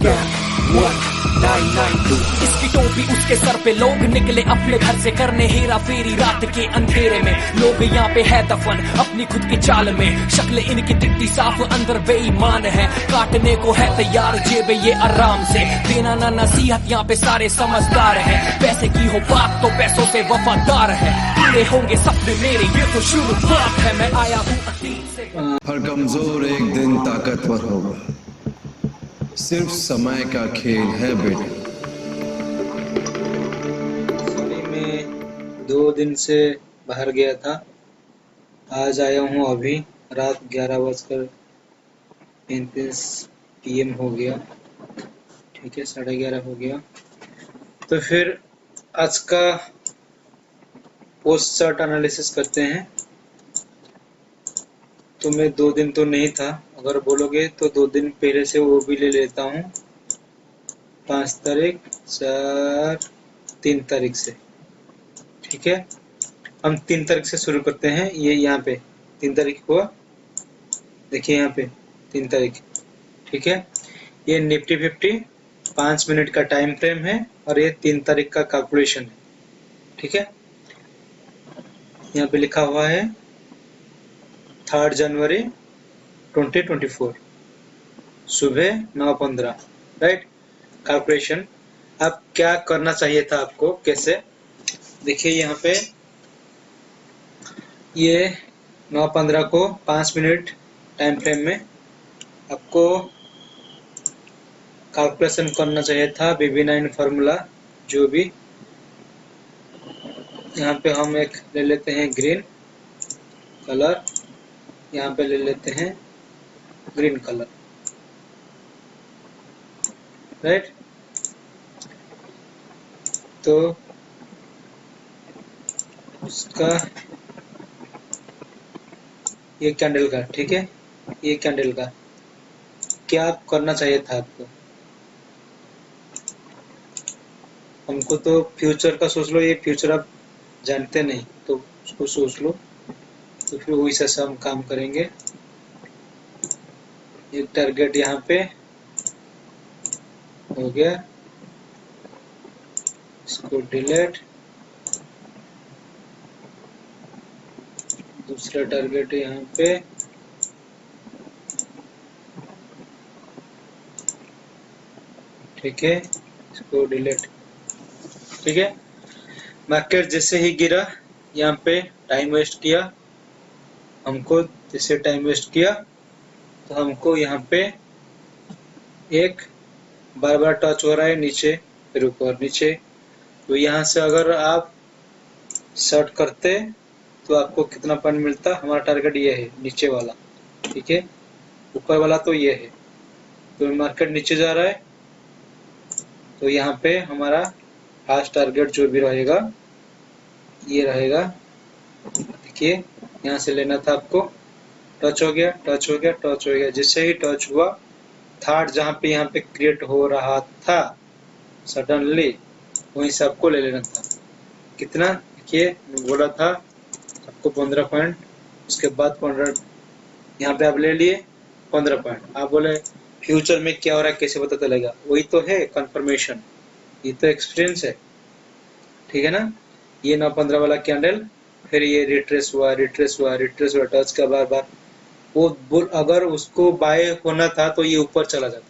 Scam 1992। इसकी टोपी उसके सर पे, लोग निकले अपने घर से करने हेरा फेरी रात के अंधेरे में। लोग यहाँ पे है दफन अपनी खुद की चाल में, शक्ल इनकी दिखती साफ अंदर बेईमान है। काटने को है तैयार जेबे ये आराम से, देना ना नसीहत यहाँ पे सारे समझदार है। पैसे की हो बात तो पैसों से वफादार है, पूरे होंगे सपने मेरे ये तो शुरुआत है। मैं आया हूँ अतीत से। हर कमजोर एक दिन ताकतवर होगा, सिर्फ समय का खेल है बेटा। मैं 2 दिन से बाहर गया था, आज आया हूँ अभी। रात 11:35 PM हो गया, ठीक है, 11:30 हो गया। तो फिर आज का पोस्ट चार्ट एनालिसिस करते हैं। तो मैं 2 दिन तो नहीं था, अगर बोलोगे तो 2 दिन पहले से वो भी ले लेता हूँ। 5 तारीख 3 तारीख से, ठीक है। हम 3 तारीख से शुरू करते हैं। ये यहाँ पे 3 तारीख हुआ, देखिए यहाँ पे 3 तारीख, ठीक है। ये निफ्टी 50 5 मिनट का टाइम फ्रेम है और ये 3 तारीख का कैलकुलेशन है, ठीक है। यहाँ पे लिखा हुआ है 3 जनवरी 2024 सुबह 9:15, राइट। कैलकुलेशन अब क्या करना चाहिए था आपको, कैसे, देखिए यहाँ पे ये 9:15 को 5 मिनट टाइम फ्रेम में आपको कैलकुलेशन करना चाहिए था। BB9 फार्मूला जो भी, यहाँ पे हम एक ले लेते हैं ग्रीन कलर, यहाँ पे ले लेते हैं ग्रीन कलर, राइट। तो उसका ये कैंडल का, ठीक है, ये कैंडल का क्या करना चाहिए था आपको। हमको तो फ्यूचर का सोच लो, ये फ्यूचर आप जानते नहीं तो उसको सोच लो, तो फिर वही से हम काम करेंगे। एक टारगेट यहाँ पे हो गया, इसको डिलीट। दूसरा टारगेट यहाँ पे, ठीक है, इसको डिलीट, ठीक है। मार्केट जैसे ही गिरा, यहाँ पे टाइम वेस्ट किया हमको, जैसे टाइम वेस्ट किया तो हमको यहाँ पे एक बार बार टच हो रहा है नीचे फिर ऊपर नीचे। तो यहाँ से अगर आप शॉर्ट करते तो आपको कितना पॉइंट मिलता, हमारा टारगेट ये है नीचे वाला, ठीक है। ऊपर वाला तो ये है, तो मार्केट नीचे जा रहा है तो यहाँ पे हमारा फास्ट टारगेट जो भी रहेगा ये रहेगा, देखिए यहाँ से लेना था आपको। टच हो गया, टच हो गया, टच हो गया, जैसे ही टच हुआ थर्ड जहाँ पे यहाँ पे क्रिएट हो रहा था सडनली, वहीं से आपको ले लेना था। कितना, देखिए बोला था आपको 15 पॉइंट, उसके बाद 15, यहाँ पे आप ले लिए 15 पॉइंट। आप बोले फ्यूचर में क्या हो रहा है कैसे पता चलेगा, वही तो है कंफर्मेशन, ये तो एक्सपीरियंस है, ठीक है ना। ये 9:15 वाला कैंडल, फिर ये रिट्रेस हुआ, रिट्रेस हुआ, रिट्रेस हुआ, टच का बार बार वो अगर उसको बाय होना था तो ये ऊपर चला जाता,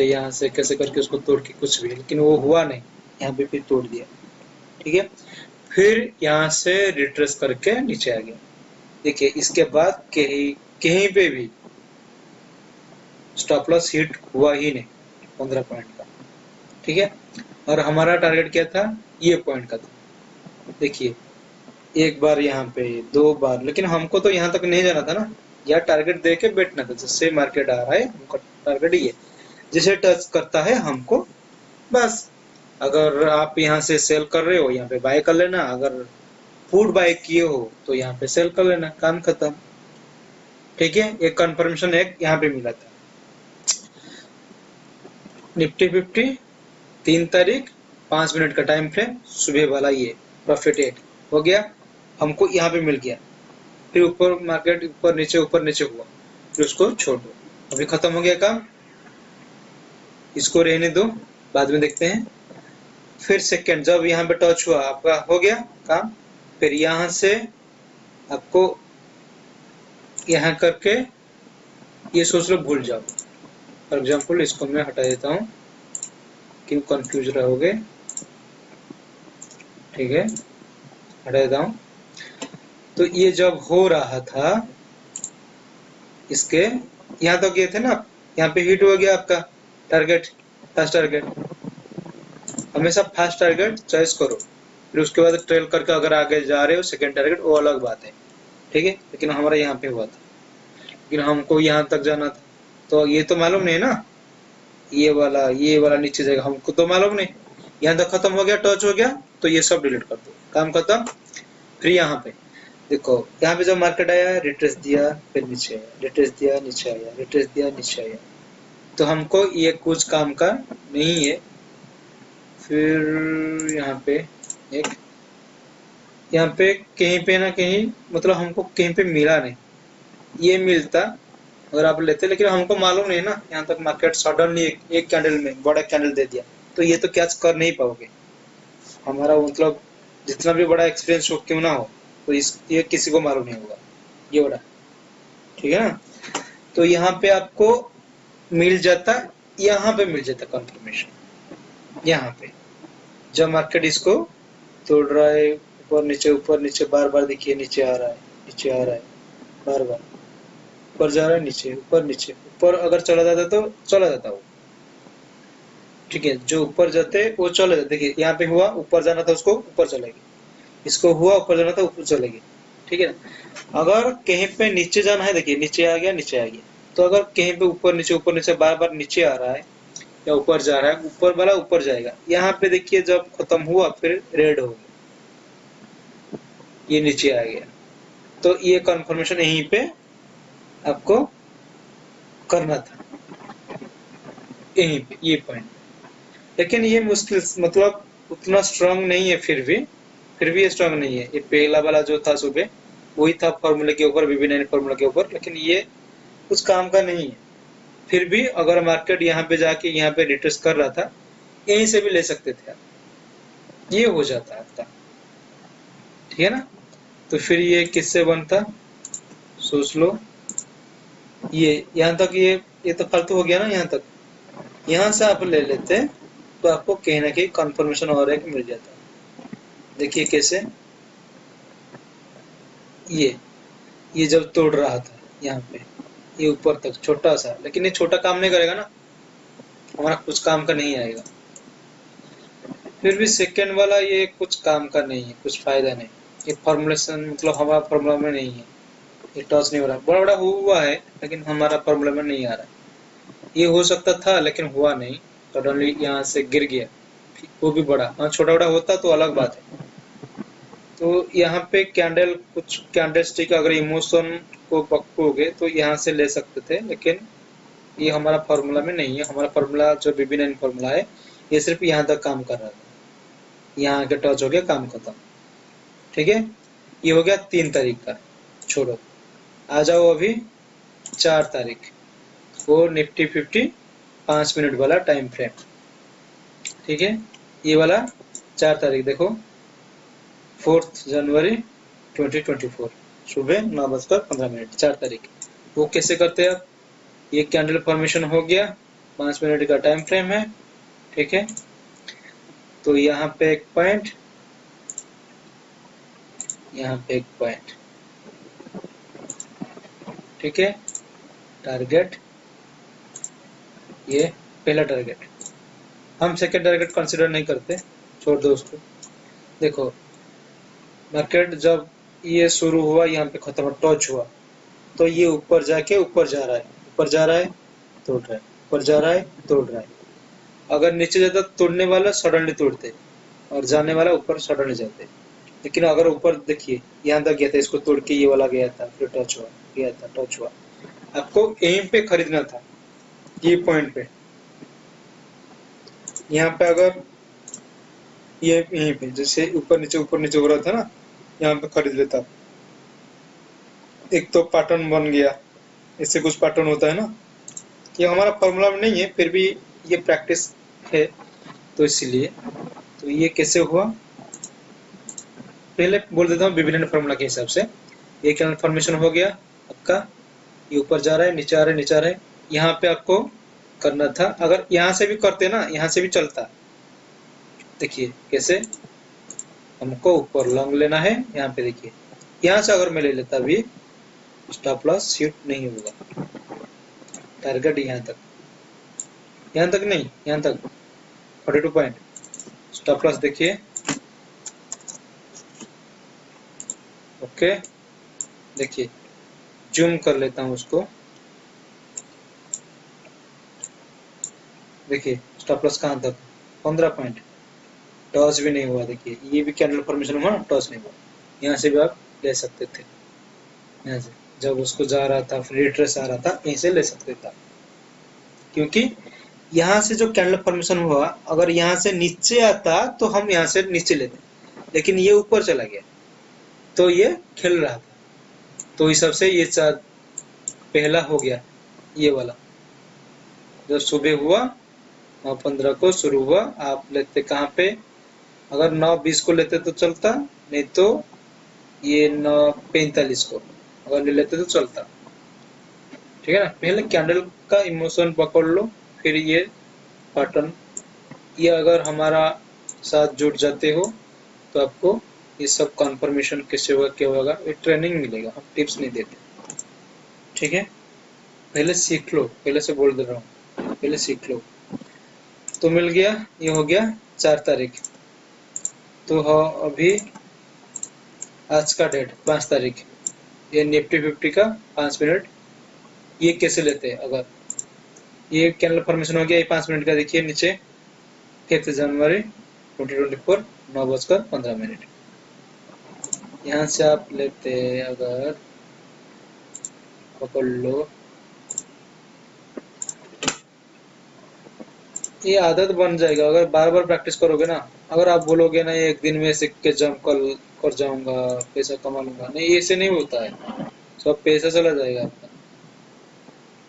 यहाँ से कैसे करके उसको तोड़ के कुछ भी, लेकिन वो हुआ नहीं, यहाँ पे फिर तोड़ दिया, ठीक है। फिर यहाँ से रिट्रेस करके नीचे आ गया। देखिए इसके बाद कहीं पे भी स्टॉप लॉस हिट हुआ ही नहीं 15 पॉइंट का, ठीक है। और हमारा टारगेट क्या था, ये पॉइंट का था। देखिए एक बार यहाँ पे, 2 बार, लेकिन हमको तो यहाँ तक नहीं जाना था ना, या टारगेट दे के बैठना था। जैसे मार्केट आ रहा है हमको टारगेट ये, जैसे टच करता है हमको बस, अगर आप यहाँ से सेल कर रहे हो यहाँ पे बाय कर लेना, अगर फूड बाय किए हो तो यहाँ पे सेल कर लेना, काम खत्म, ठीक है। एक कंफर्मेशन एक यहाँ पे मिला था। निफ्टी 50 3 तारीख 5 मिनट का टाइम फ्रेम, सुबह वाला ये प्रॉफिट 8 हो गया, हमको यहाँ पे मिल गया। फिर ऊपर मार्केट ऊपर नीचे हुआ, फिर उसको छोड़ दो, अभी खत्म हो गया काम। इसको रहने दो, बाद में देखते हैं। फिर सेकंड जब यहाँ पे टच हुआ आपका हो गया काम, फिर यहाँ से आपको यहाँ करके ये सोच लो भूल जाओ। फॉर एग्जाम्पल इसको मैं हटा देता हूँ, क्यों कंफ्यूज रहोगे, ठीक है, हटा देता हूँ। तो ये जब हो रहा था इसके यहाँ तक ये थे ना, यहाँ पे हिट हो गया आपका टारगेट, फर्स्ट टारगेट। हमेशा फर्स्ट टारगेट चॉइस करो, फिर उसके बाद ट्रेल करके अगर आगे जा रहे हो सेकंड टारगेट, वो अलग बात है, ठीक है। लेकिन हमारा यहाँ पे हुआ था, लेकिन हमको यहाँ तक जाना था, तो ये तो मालूम नहीं ना, ये वाला नीचे जाएगा, हमको तो मालूम नहीं। यहाँ तक खत्म हो गया, टच हो गया, तो ये सब डिलीट कर दो, काम खत्म। फिर यहाँ पे देखो, यहाँ पे जब मार्केट आया रिट्रेस दिया, फिर नीचे आया, रिट्रेस दिया नीचे आया, रिट्रेस दिया नीचे आया, तो हमको ये कुछ काम का नहीं है। फिर यहाँ पे एक, यहाँ पे कहीं पे ना कहीं, मतलब हमको कहीं पे मिला नहीं, ये मिलता अगर आप लेते, लेकिन हमको मालूम नहीं ना। यहाँ तक मार्केट सडनली एक कैंडल में बड़ा कैंडल दे दिया, तो ये तो कैच कर नहीं पाओगे। हमारा मतलब जितना भी बड़ा एक्सपीरियंस हो क्यों ना हो, तो ये किसी को मालूम नहीं होगा ये बड़ा, ठीक है ना। तो यहाँ पे आपको मिल जाता, यहाँ पे मिल जाता कंफर्मेशन। यहाँ पे जब मार्केट इसको तोड़ रहा है, ऊपर नीचे बार बार देखिए, नीचे आ रहा है, नीचे आ रहा है, बार बार ऊपर जा रहा है, नीचे ऊपर नीचे ऊपर, अगर चला जाता तो चला जाता वो, ठीक है। जो ऊपर जाते वो चले जाते, देखिए यहाँ पे हुआ, ऊपर जाना था उसको ऊपर चलेगी, इसको हुआ ऊपर जाना था ऊपर चलेगी, ठीक है ना। अगर कहीं पे नीचे जाना है, देखिए नीचे आ गया, नीचे आ गया, तो अगर कहीं पे ऊपर नीचे बार बार नीचे आ रहा है या ऊपर जा रहा है, ऊपर वाला ऊपर जाएगा। यहाँ पे देखिए जब खत्म हुआ फिर रेड हो गया, ये नीचे आ गया, तो ये कंफर्मेशन यहीं पे आपको करना था, यहीं पे ये पॉइंट। लेकिन ये मुश्किल, मतलब उतना स्ट्रांग नहीं है, फिर भी ये स्ट्रांग नहीं है। ये पहला वाला जो था सुबह, वही था फॉर्मूले के ऊपर, VB9 फॉर्मूला के ऊपर, लेकिन ये कुछ काम का नहीं है। फिर भी अगर मार्केट यहाँ पे जाके यहाँ पे रिट्रेस कर रहा था, यहीं से भी ले सकते थे आप, ये हो जाता है आपका, ठीक है ना। तो फिर ये किससे बनता, सोच लो। ये यहाँ तक ये तो फालतू हो गया ना, यहाँ तक, यहाँ से आप ले लेते तो आपको कहीं ना कहीं कंफर्मेशन और एक मिल जाता। देखिए कैसे, ये जब तोड़ रहा था यहाँ पे, ये ऊपर तक छोटा सा, लेकिन ये छोटा काम नहीं करेगा ना, हमारा कुछ काम का नहीं आएगा। फिर भी सेकंड वाला ये कुछ काम का नहीं है, कुछ फायदा नहीं, ये फॉर्मुलेशन मतलब हमारा फॉर्मूला में नहीं है, ये टच नहीं हो रहा, बड़ा बड़ा हुआ है लेकिन हमारा फॉर्मूला में नहीं आ रहा। ये हो सकता था लेकिन हुआ नहीं, सडनली यहाँ से गिर गया, वो भी बड़ा, हाँ छोटा बड़ा होता तो अलग बात है। तो यहाँ पे कैंडल, कुछ कैंडल स्टिक अगर इमोशन को पकड़ोगे तो यहाँ से ले सकते थे, लेकिन ये हमारा फॉर्मूला में नहीं है। हमारा फॉर्मूला जो VB9 फॉर्मूला है, ये सिर्फ यहाँ तक काम कर रहा था, यहाँ के टच हो गया, काम खत्म, ठीक है। ये हो गया 3 तारीख का, छोड़ो, आ जाओ अभी 4 तारीख, वो निफ्टी 50 5 मिनट वाला टाइम फ्रेम, ठीक है। ये वाला 4 तारीख देखो, 4 जनवरी 2024 सुबह 9:15, 4 तारीख। वो कैसे करते हैं आप, ये कैंडल फॉर्मेशन हो गया, 5 मिनट का टाइम फ्रेम है, ठीक है। तो यहाँ पे एक पॉइंट, यहाँ पे एक पॉइंट, ठीक है। टारगेट, ये पहला टारगेट, हम सेकंड टारगेट कंसीडर नहीं करते, छोड़ दो उसको। देखो मार्केट जब ये शुरू हुआ, यहाँ पे खत्म, टच हुआ, तो ये ऊपर जाके ऊपर जा रहा है, ऊपर जा रहा है, तोड़ रहा है, ऊपर जा रहा है, तोड़ रहा है। अगर नीचे जाता तोड़ने वाला सडनली तोड़ते, और जाने वाला ऊपर सडनली जाते। लेकिन अगर ऊपर देखिए यहाँ तक गया था, इसको तोड़ के ये वाला गया था, फिर टच हुआ, गया था, टच हुआ। आपको एम पे खरीदना था, ये पॉइंट पे, यहाँ पे अगर ये यहीं पे जैसे ऊपर नीचे हो रहा था ना, यहाँ पे खरीद लेता। एक तो पैटर्न बन गया, इससे कुछ पैटर्न होता है ना, ये हमारा फॉर्मूला में नहीं है, फिर भी ये प्रैक्टिस है तो इसलिए। तो ये कैसे हुआ, पहले बोल देता हूँ विभिन्न फॉर्मूला के हिसाब से। ये कैंडल फॉर्मेशन हो गया आपका, ये ऊपर जा रहा है, नीचे आ रहा है, नीचे आ रहा है। यहाँ पे आपको करना था, अगर यहाँ से भी करते ना, यहाँ से भी चलता। देखिए कैसे, हमको ऊपर लॉन्ग लेना है। यहाँ पे देखिए, यहाँ से अगर मैं ले लेता भी स्टॉप लॉस हिट नहीं होगा। टारगेट यहाँ तक, यहाँ तक नहीं, यहाँ तक 42 पॉइंट। स्टॉप लॉस देखिए, ओके। देखिए जूम कर लेता हूँ उसको, देखिए स्टॉप लॉस कहाँ तक, 15 पॉइंट। टॉस भी नहीं हुआ, देखिए ये भी कैंडल फॉर्मेशन हुआ, टॉस नहीं हुआ। यहाँ से भी आप ले सकते थे, यहाँ से जब उसको जा रहा था, फिर रिट्रेस आ रहा था, यहीं से ले सकते था। क्योंकि यहाँ से जो कैंडल फॉर्मेशन हुआ, अगर यहाँ से नीचे आता तो हम यहाँ से नीचे लेते, लेकिन ये ऊपर चला गया तो ये खेल रहा था। तो इस हिसाब से ये पहला हो गया, ये वाला जब सुबह हुआ 9:15 को शुरू हुआ। आप लेते कहाँ पे, अगर 9:20 को लेते तो चलता, नहीं तो ये 9:45 को अगर ले लेते तो चलता। ठीक है ना, पहले कैंडल का इमोशन पकड़ लो, फिर ये पैटर्न, ये अगर हमारा साथ जुड़ जाते हो तो आपको ये सब कॉन्फर्मेशन कैसे होगा, क्या होगा, ये ट्रेनिंग मिलेगा, हम टिप्स नहीं देते। ठीक है, पहले सीख लो, पहले से बोल दे रहा हूँ, पहले सीख लो। तो मिल गया, ये हो गया 4 तारीख। तो अभी आज का डेट 5 तारीख, ये निफ्टी 50 का 5 मिनट, ये कैसे लेते हैं। अगर ये कैंडल फॉर्मेशन हो गया, ये 5 मिनट का देखिए नीचे, 5 जनवरी 2024 9:15। यहाँ से आप लेते, अगर पकड़ लो, ये आदत बन जाएगा। अगर बार बार प्रैक्टिस करोगे ना, अगर आप बोलोगे ना एक दिन में सीख के जंप कर जाऊंगा, पैसा कमा लूंगा, नहीं, ऐसे नहीं होता है, सब पैसा चला जाएगा आपका।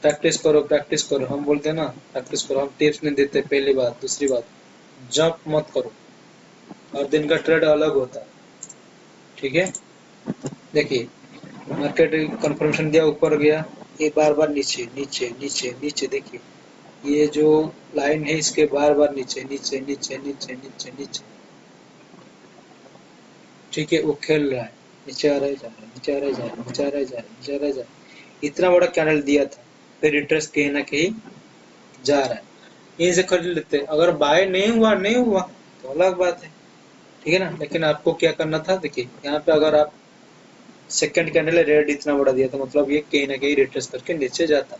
प्रैक्टिस करो, प्रैक्टिस करो, हम बोलते हैं ना प्रैक्टिस करो, हम टिप्स नहीं देते, पहली बात। दूसरी बात, जंप मत करो, हर दिन का ट्रेड अलग होता है। ठीक है, देखिए मार्केट कंफर्मेशन दिया, ऊपर गया, ये बार बार नीचे नीचे नीचे नीचे, देखिए ये जो लाइन है इसके बार बार नीचे नीचे नीचे नीचे नीचे नीचे। ठीक है, वो खेल रहा है, नीचे आ रहा है, जा रहा है, नीचे आ रहा है, जा रहा है, नीचे आ रहा है, जा रहा है, नीचे आ रहा है, जा रहा है। इतना बड़ा कैंडल दिया था, फिर रिट्रेस कहीं ना कहीं जा रहा है, यहीं से खरीद लेते। अगर बाय नहीं हुआ तो अलग बात है। ठीक है ना, लेकिन आपको क्या करना था, देखिए यहाँ पे अगर आप सेकंड कैंडल रेड इतना बड़ा दिया था, मतलब ये कहीं ना कहीं रिट्रेस करके नीचे जाता।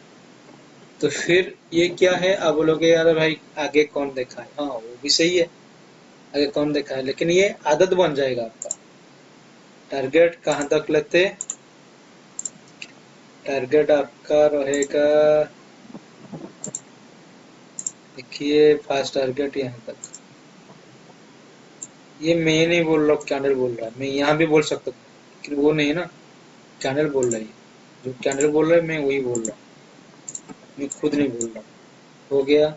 तो फिर ये क्या है, आप बोलोगे यार भाई आगे कौन देखा है, हाँ वो भी सही है, आगे कौन देखा है, लेकिन ये आदत बन जाएगा आपका। टारगेट कहाँ तक लेते, टारगेट आपका रहेगा, देखिए फास्ट टारगेट यहाँ तक। ये मैं नहीं बोल रहा हूँ, कैंडल बोल रहा है, मैं यहाँ भी बोल सकता हूँ, लेकिन वो नहीं है ना, कैंडल बोल रही है। जो कैंडल बोल रहा है मैं वही बोल रहा हूँ, मैं खुद नहीं बोल रहा हूँ। हो गया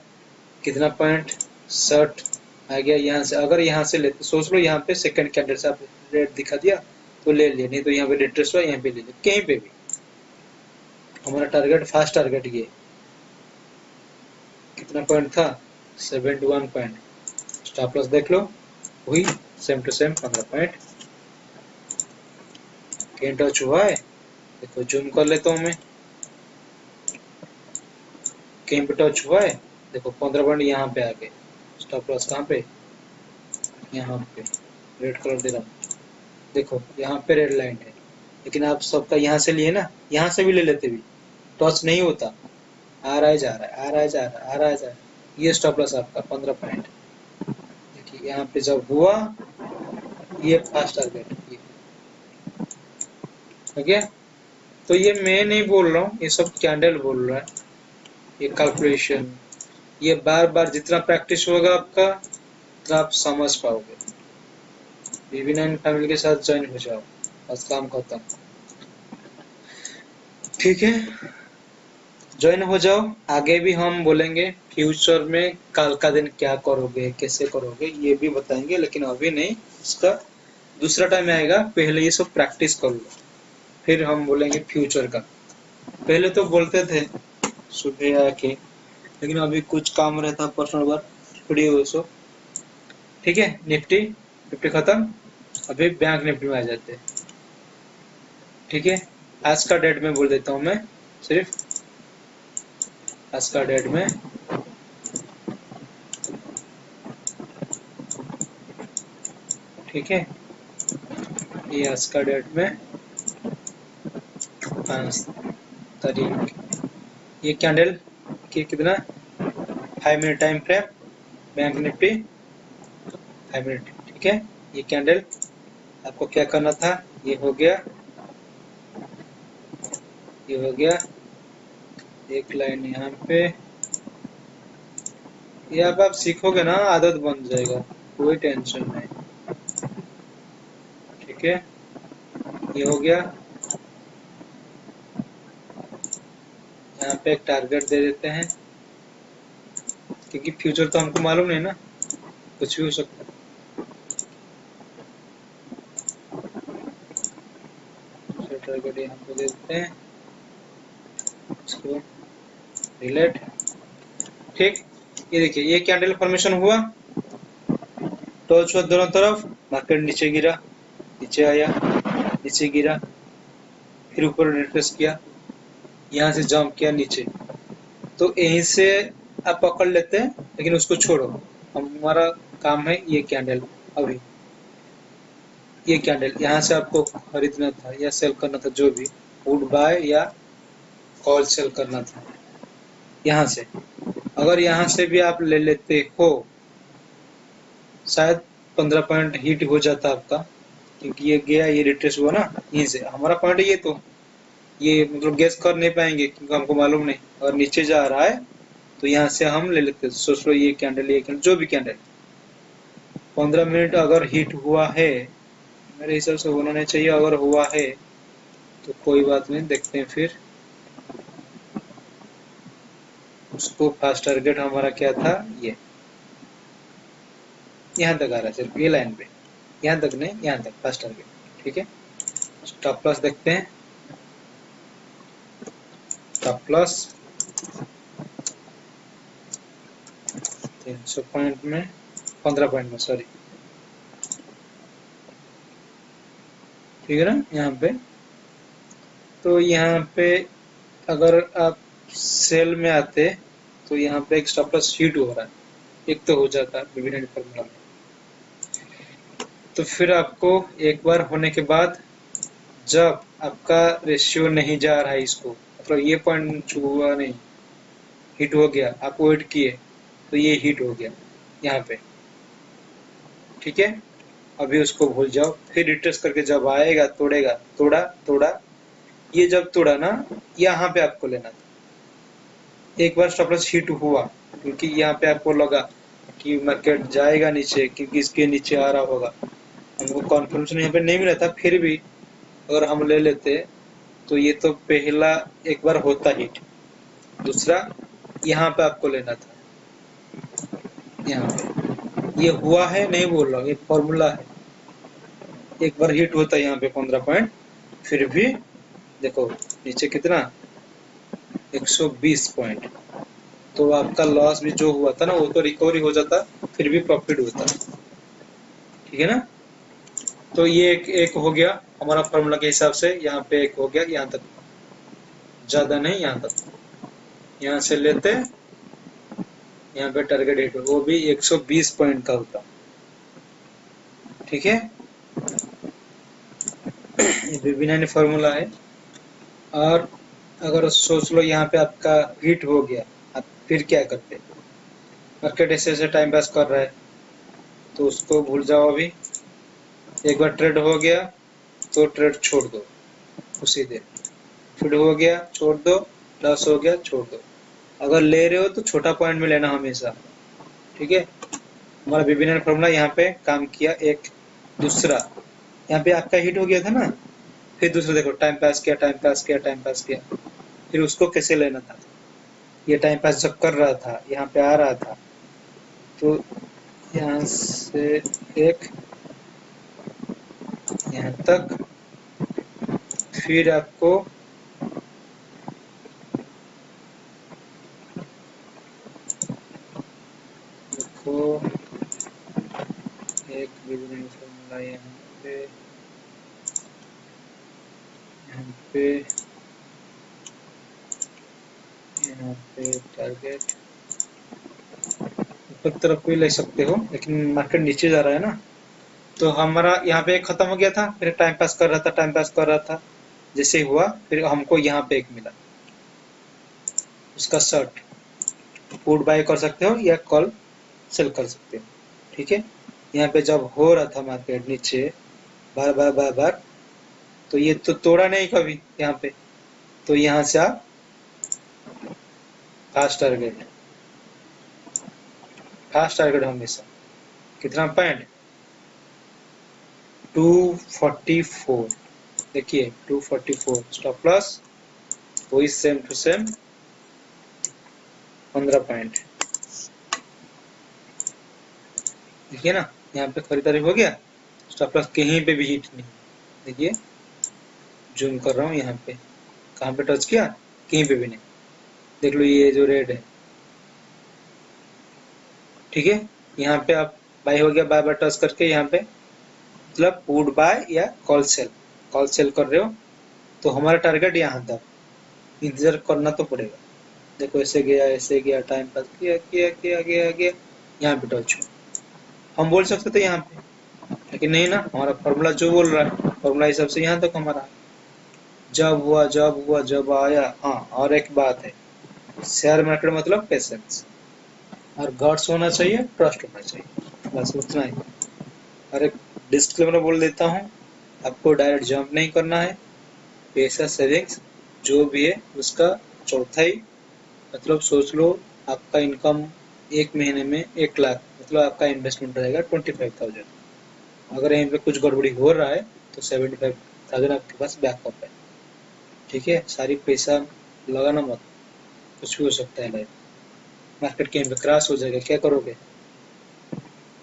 कितना पॉइंट, 60 आ गया। यहाँ से अगर यहाँ से लेते, सोच लो यहाँ पे सेकंड कैंडल से आप रेट दिखा दिया तो ले लिया, नहीं तो यहाँ पे रिट्रेस हुआ, यहाँ पे ले लिया, कहीं पे भी। हमारा टारगेट फास्ट टारगेट ये कितना पॉइंट था, 71 पॉइंट। स्टॉप लॉस देख लो, वही सेम टू सेम 15 पॉइंट। कहीं टच हुआ है, देखो जूम कर लेता हूँ मैं, कहीं पे टच हुआ है, देखो 15 पॉइंट यहाँ पे आ गए। स्टॉप लॉस कहाँ पे, यहाँ पे रेड कलर दे रहा हूँ, देखो यहाँ पे रेड लाइन है, लेकिन आप सबका यहाँ से लिए ना, यहाँ से भी ले लेते भी टच नहीं होता, आ रहा है जा रहा है, आ रहा है जा रहा है, आ रहा है जा रहा है। ये स्टॉप लॉस आपका 15 पॉइंट। देखिए यहाँ पे जब हुआ, ये फास्ट टारगेट ये हो गया। तो ये मैं नहीं बोल रहा हूँ, ये सब कैंडल बोल रहा है, ये कैलकुलेशन, ये बार बार जितना प्रैक्टिस होगा आपका उतना आप समझ पाओगे। BB9 फैमिली के साथ ज्वाइन हो जाओ, बस काम खत्म। ठीक है, ज्वाइन हो जाओ, आगे भी हम बोलेंगे फ्यूचर में कल का दिन क्या करोगे, कैसे करोगे, ये भी बताएंगे, लेकिन अभी नहीं। इसका दूसरा टाइम आएगा, पहले ये सब प्रैक्टिस कर लो, फिर हम बोलेंगे फ्यूचर का। पहले तो बोलते थे सुबह आके, लेकिन अभी कुछ काम रहता पर्सनल वर्क, फ्री हो सो। ठीक है, निफ्टी निफ्टी खत्म, अभी बैंक निफ्टी में आ जाते हैं। ठीक है, आज का डेट में बोल देता हूँ मैं, सिर्फ आज का डेट में। ठीक है, ये आज का डेट में 5 तारीख, ये कैंडल की कितना 5 minute time frame, bank Nifty 5 minute. ठीक है, ये कैंडल आपको क्या करना था, ये हो गया, ये हो गया, एक लाइन यहाँ पे, ये अब आप सीखोगे ना आदत बन जाएगा, कोई टेंशन नहीं। ठीक है, ये हो गया, यहाँ पे एक टारगेट दे देते हैं, क्योंकि फ्यूचर तो हमको मालूम नहीं ना, कुछ भी हो सकता है। टारगेट यहाँ पे दे देते हैं, इसको रिलेट। ठीक, ये देखिए, ये कैंडल फॉर्मेशन हुआ, टॉर्च हुआ दोनों तरफ, मार्केट नीचे गिरा, नीचे आया, नीचे गिरा, फिर ऊपर रिट्रेस किया, यहाँ से जंप किया नीचे। तो यहीं से आप पकड़ लेते हैं, लेकिन उसको छोड़ो, हमारा काम है ये कैंडल। अभी ये कैंडल यहाँ से आपको खरीदना था या सेल करना था, जो भी पुट बाय या कॉल सेल करना था। यहाँ से अगर यहाँ से भी आप ले लेते हो, शायद 15 पॉइंट हिट हो जाता आपका, क्योंकि ये गया, ये रिट्रेस हुआ ना, यहीं से हमारा पॉइंट ये, तो ये मतलब गेस कर नहीं पाएंगे क्योंकि हमको मालूम नहीं। और नीचे जा रहा है तो यहाँ से हम ले लेते हैं। सोच लो ये कैंडल, ये कैंडल, जो भी कैंडल 15 मिनट अगर हिट हुआ है, मेरे हिसाब से होना नहीं चाहिए, अगर हुआ है तो कोई बात नहीं, देखते हैं फिर। उसको फर्स्ट टारगेट हमारा क्या था, ये यहाँ तक आ रहा है, सिर्फ ये लाइन पे, यहाँ तक नहीं, यहाँ तक फर्स्ट टारगेट। ठीक है, स्टॉप लॉस देखते हैं, स्टॉप लॉस 300 पॉइंट में, 15 पॉइंट में, सॉरी। ठीक है ना, यहाँ पे तो यहाँ पे अगर आप सेल में आते तो यहाँ पे एक स्टॉप लॉस हिट हो रहा है, एक तो हो जाता है डिविडेंड फॉर्मूला में। तो फिर आपको एक बार होने के बाद, जब आपका रेशियो नहीं जा रहा है, इसको मतलब ये पॉइंट छुआ नहीं, हिट हो गया, आप वेट किए तो ये हिट हो गया यहाँ पे। ठीक है, अभी उसको भूल जाओ, फिर रिट्रेस करके जब आएगा, तोड़ेगा, तोड़ा तोड़ा, ये जब तोड़ा ना, यहाँ पे आपको लेना था। एक बार स्टॉप लॉस हिट हुआ, क्योंकि यहाँ पे आपको लगा कि मार्केट जाएगा नीचे, क्योंकि इसके नीचे आ रहा होगा, हमको कॉन्फर्मेशन यहाँ पे नहीं मिला था, फिर भी अगर हम ले लेते तो ये तो पहला एक बार होता हिट, दूसरा यहाँ पे आपको लेना था, यहाँ पे ये हुआ है, नहीं बोल रहा हूँ, ये फॉर्मूला है। एक बार हिट होता है यहाँ पे 15 पॉइंट, फिर भी देखो नीचे कितना 120 पॉइंट, तो आपका लॉस भी जो हुआ था ना, वो तो रिकवरी हो जाता, फिर भी प्रॉफिट होता। ठीक है ना, तो ये एक हो गया हमारा फॉर्मूला के हिसाब से, यहाँ पे एक हो गया, यहाँ तक, ज्यादा नहीं, यहाँ तक, यहाँ से लेते, यहाँ पे टारगेट हिट, वो भी 120 पॉइंट का होता। ठीक है, विभिन्न फॉर्मूला है। और अगर सोच लो यहाँ पे आपका हिट हो गया, आप फिर क्या करते, मार्केट ऐसे ऐसे टाइम पास कर रहा है, तो उसको भूल जाओ। अभी एक बार ट्रेड हो गया तो ट्रेड छोड़ दो उसी दिन, फिर हो गया छोड़ दो, लॉस हो गया छोड़ दो। अगर ले रहे हो तो छोटा पॉइंट में लेना हमेशा। ठीक है, हमारा विभिन्न फॉर्मूला यहाँ पे काम किया। एक दूसरा, यहाँ पे आपका हिट हो गया था ना, फिर दूसरा देखो, टाइम पास किया, टाइम पास किया, टाइम पास किया, फिर उसको कैसे लेना था, ये टाइम पास जब कर रहा था यहाँ पे आ रहा था, तो यहाँ से एक यहाँ तक, फिर आपको देखो एक बिजनेस फॉर्मूला यहाँ पे यहाँ पे टारगेट ऊपर तरफ भी ले सकते हो, लेकिन मार्केट नीचे जा रहा है ना, तो हमारा यहाँ पे एक खत्म हो गया था, फिर टाइम पास कर रहा था, टाइम पास कर रहा था, जैसे ही हुआ फिर हमको यहाँ पे एक मिला, उसका शर्ट पुट बाय कर सकते हो या कॉल सेल कर सकते हो। ठीक है, यहाँ पे जब हो रहा था मार्केट नीचे बार बार बार बार, तो ये तो तोड़ा नहीं कभी यहाँ पे, तो यहाँ से आप फास्ट टारगेट हमेशा कितना पॉइंट 244, देखिए 244 स्टॉप लॉस वही सेम टू सेम 15 पॉइंट, देखिए ना, यहाँ पे खरीदारी हो गया, स्टॉप लॉस कहीं पे भी हिट नहीं, देखिए जूम कर रहा हूँ यहाँ पे, कहाँ पे टच किया, कहीं पे भी नहीं, देख लो ये जो रेड है। ठीक है, यहाँ पे आप बाय हो गया, बाय बाय टच करके यहाँ पे मतलब पुट बाय या कॉल सेल कर रहे हो, तो हमारा टारगेट यहाँ था, इंतजार करना तो पड़ेगा। देखो ऐसे गया टाइम पास किया किया किया गया गया, यहाँ पे टच हो, हम बोल सकते थे यहाँ पे, लेकिन नहीं ना, हमारा फॉर्मूला जो बोल रहा है, फॉर्मूला हिसाब से यहाँ तक हमारा जब आया। हाँ, और एक बात है, शेयर मार्केट मतलब पेशेंस और गट्स होना चाहिए, ट्रस्ट होना चाहिए, बस उतना ही। और एक डिस्क्लेमर बोल देता हूँ, आपको डायरेक्ट जंप नहीं करना है, पैसा सेविंग्स जो भी है उसका चौथाई, मतलब सोच लो आपका इनकम एक महीने में 1 लाख, मतलब आपका इन्वेस्टमेंट रहेगा 25,000, अगर यहीं पे कुछ गड़बड़ी हो रहा है तो 75,000 आपके पास बैकअप है। ठीक है, सारी पैसा लगाना मत, कुछ भी हो सकता है लाइफ, मार्केट कहीं पे क्रैश हो जाएगा, क्या करोगे।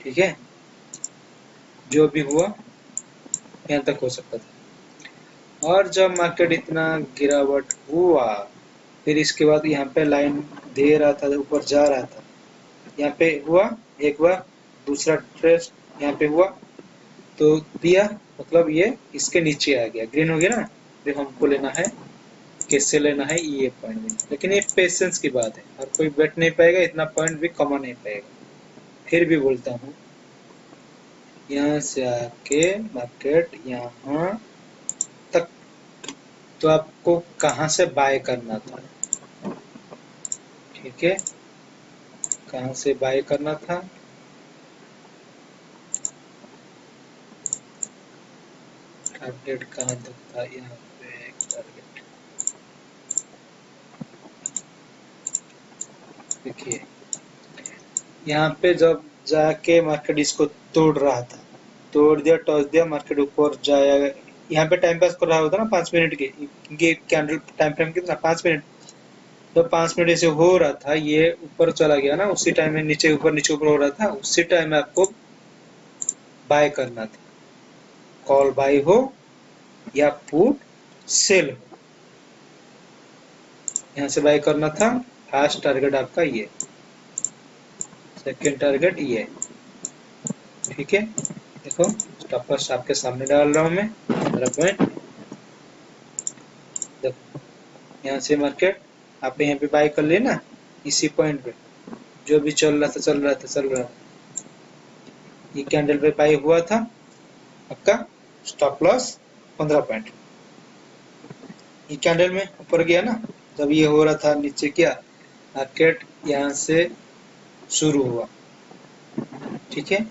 ठीक है, जो भी हुआ यहाँ तक हो सकता था, और जब मार्केट इतना गिरावट हुआ, फिर इसके बाद यहाँ पे लाइन दे रहा था, ऊपर जा रहा था, यहाँ पे हुआ एक बार, दूसरा ट्रेस यहाँ पे हुआ तो दिया, मतलब ये इसके नीचे आ गया, ग्रीन हो गया ना, फिर हमको लेना है, कैसे लेना है ये पॉइंट में, लेकिन ये पेशेंस की बात है, और कोई बैठ नहीं पाएगा, इतना पॉइंट भी कमा नहीं पाएगा। फिर भी बोलता हूँ, यहाँ से आके मार्केट यहाँ तक, तो आपको कहाँ से बाय करना था। ठीक है, कहाँ से बाय करना था, टारगेट कहाँ तक था, यहाँ पे एक टारगेट देखिए, यहाँ पे जब जाके मार्केट इसको तोड़ रहा था, तोड़ दिया, टॉस दिया, मार्केट ऊपर जाएगा, यहाँ पे टाइम पास कर रहा होता ना 5 मिनट के, ये कैंडल टाइम फ्रेम कितना 5 मिनट, तो 5 मिनट ऐसे हो रहा था, ये ऊपर चला गया ना, उसी टाइम में नीचे ऊपर हो रहा था, उसी टाइम में आपको बाय करना था, कॉल बाय हो या पुट सेल हो, यहाँ से बाय करना था। फर्स्ट टारगेट आपका ये, सेकेंड टारगेट ये, ठीक है। देखो स्टॉप लॉस आपके सामने डाल रहा हूँ मैं 15 पॉइंट, देखो यहाँ से मार्केट आप यहाँ पे बाय कर लेना, इसी पॉइंट पे जो भी चल रहा था, ये कैंडल पे बाय हुआ था, आपका स्टॉप लॉस 15 पॉइंट, ये कैंडल में ऊपर गया ना, जब ये हो रहा था नीचे किया, मार्केट यहाँ से शुरू हुआ, ठीक है,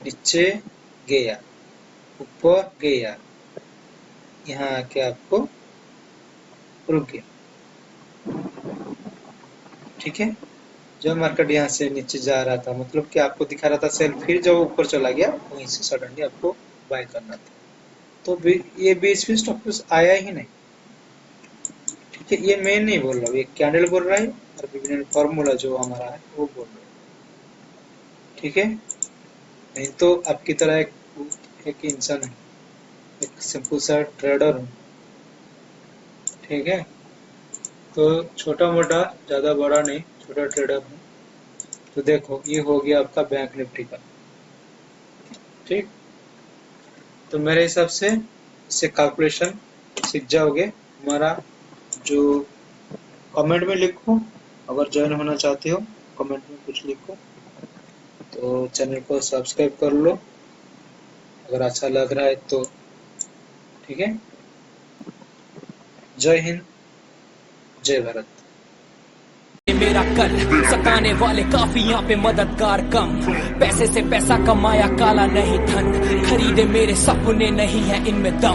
नीचे गया, ऊपर गया, यहाँ आके आपको रुक गया। ठीक है, जब मार्केट यहाँ से नीचे जा रहा था, मतलब कि आपको दिखा रहा था सेल, फिर जब ऊपर चला गया वहीं से सडनली आपको बाय करना था, तो ये बीच में स्टॉप लॉस आया ही नहीं। ये मैं नहीं बोल रहा हूँ, ये कैंडल बोल रहा है और विभिन्न फॉर्मूला जो हमारा है वो बोल रहा है। ठीक है, नहीं तो आपकी तरह एक इंसान है, एक सिंपल सा ट्रेडर हूँ। ठीक है, तो छोटा मोटा, ज्यादा बड़ा नहीं, छोटा ट्रेडर हूँ। तो देखो ये हो गया आपका बैंक निफ्टी का। ठीक, तो मेरे हिसाब से इससे कैलकुलेशन सीख जाओगे। हमारा जो कमेंट में लिखो, अगर ज्वाइन होना चाहते हो कमेंट में कुछ लिखो। तो चैनल को सब्सक्राइब कर लो अगर अच्छा लग रहा है तो। ठीक है, जय हिंद, जय भारत। मेरा कल सताने वाले काफी यहाँ पे मददगार कम, पैसे से पैसा कमाया काला नहीं धन, खरीदे मेरे सपने नहीं है इनमें दम।